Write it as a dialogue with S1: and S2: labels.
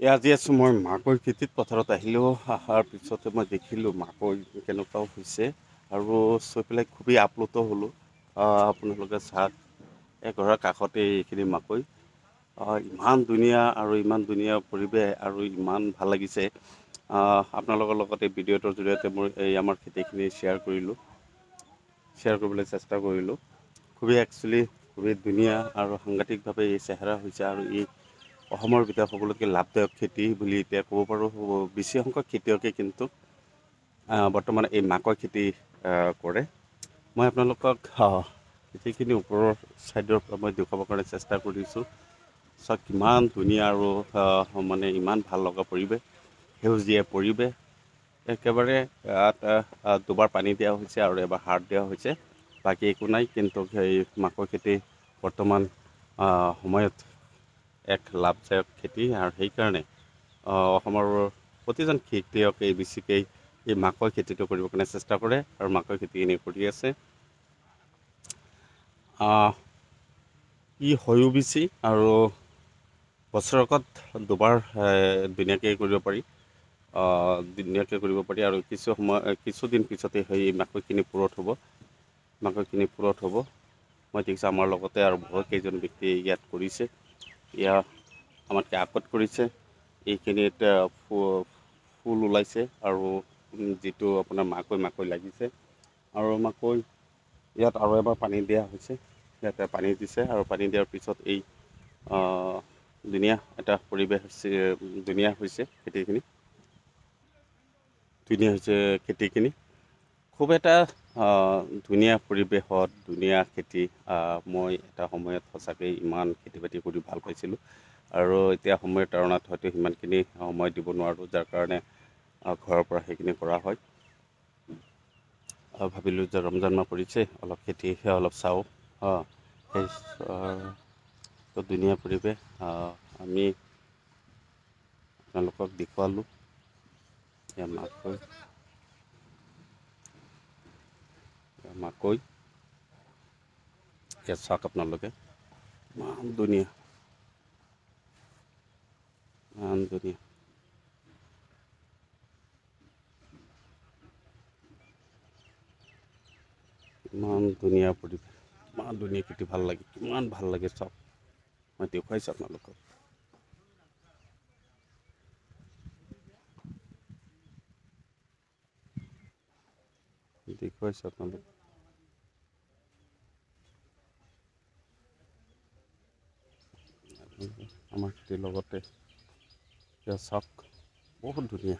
S1: আজি আছোঁ মই মাকৈ খেতিত পথাৰত আহিলোঁ। অহাৰ পিছতে মই দেখিলোঁ মাকৈ কেনেকুৱাও হৈছে আৰু চাই পেলাই খুবেই আপ্লুত হ'লোঁ। আপোনালোকে চাওক, ঘৰৰ কাষতে এইখিনি মাকৈ। ইমান ধুনীয়া আৰু ইমান ধুনীয়া পৰিৱেশ আৰু ইমান ভাল লাগিছে। আপোনালোকৰ লগত এই ভিডিঅ'টোৰ জৰিয়তে মই আমাৰ খেতিখিনি শ্বেয়াৰ কৰিবলৈ চেষ্টা কৰিলোঁ। খুবেই ধুনীয়া আৰু সাংঘাতিকভাৱে এই চেহেৰা হৈছে আৰু এই অসমৰ ভিতৰত সকলোতকৈ লাভদায়ক খেতি বুলি এতিয়া ক'ব পাৰোঁ। বেছি সংখ্যক খেতিয়কে কিন্তু বৰ্তমান এই মাকৈ খেতি কৰে। মই আপোনালোকক খেতিখিনি ওপৰৰ ছাইডৰ পৰা মই দেখুৱাবৰ কাৰণে চেষ্টা কৰিছোঁ। চাওক কিমান ধুনীয়া আৰু মানে ইমান ভাল লগা পৰিৱেশ, সেউজীয়া পৰিৱেশ। একেবাৰে দুবাৰ পানী দিয়া হৈছে আৰু এবাৰ সাৰ দিয়া হৈছে, বাকী একো নাই। কিন্তু সেই মাকৈ খেতি বৰ্তমান সময়ত এক লাভদায়ক খেতি আৰু সেইকাৰণে অসমৰ প্ৰতিজন খেতিয়কে বেছিকৈ এই মাকৈ খেতিটো কৰিবৰ কাৰণে চেষ্টা কৰে আৰু মাকৈ খেতিখিনি কৰি আছে। ই হয়ো বেছি আৰু বছৰেকত দুবাৰ ধুনীয়াকৈ কৰিব পাৰি। আৰু কিছুদিন পিছতে সেই মাকৈখিনি পুৰঠ হ'ব। মই দেখিছোঁ আমাৰ লগতে আৰু বহুত কেইজন ব্যক্তি ইয়াত কৰিছে। আমাতকৈ আগত কৰিছে। এইখিনিত ফুল ওলাইছে আৰু যিটো আপোনাৰ মাকৈ লাগিছে আৰু মাকৈ ইয়াত আৰু এবাৰ পানী দিয়া হৈছে। ইয়াতে পানী দিছে আৰু পানী দিয়াৰ পিছত এই ধুনীয়া এটা পৰিৱেশ ধুনীয়া হৈছে খেতিখিনি। খুব এটা ধুনীয়া পৰিৱেশত ধুনীয়া খেতি। মই এটা সময়ত সঁচাকৈ ইমান খেতি বাতি কৰি ভাল পাইছিলোঁ আৰু এতিয়া সময়ৰ তাৰণাত হয়তো সিমানখিনি সময় দিব নোৱাৰোঁ, যাৰ কাৰণে ঘৰৰ পৰা সেইখিনি কৰা হয়। ভাবিলোঁ যে ৰমজান মাহ পৰিছে, অলপ খেতিহে অলপ চাওঁ। সেই ধুনীয়া পৰিৱেশ আমি আপোনালোকক দেখুৱালোঁ। মাকৈ ইয়াত চাওক আপোনালোকে, ইমান ধুনীয়া। ইমান ধুনীয়া পৰিৱেশ, ইমান ধুনীয়া খেতি, ভাল লাগে, কিমান ভাল লাগে চাওক। মই দেখুৱাইছোঁ আপোনালোকক। আমাৰ খেতিৰ লগতে চাওক, বহুত ধুনীয়া।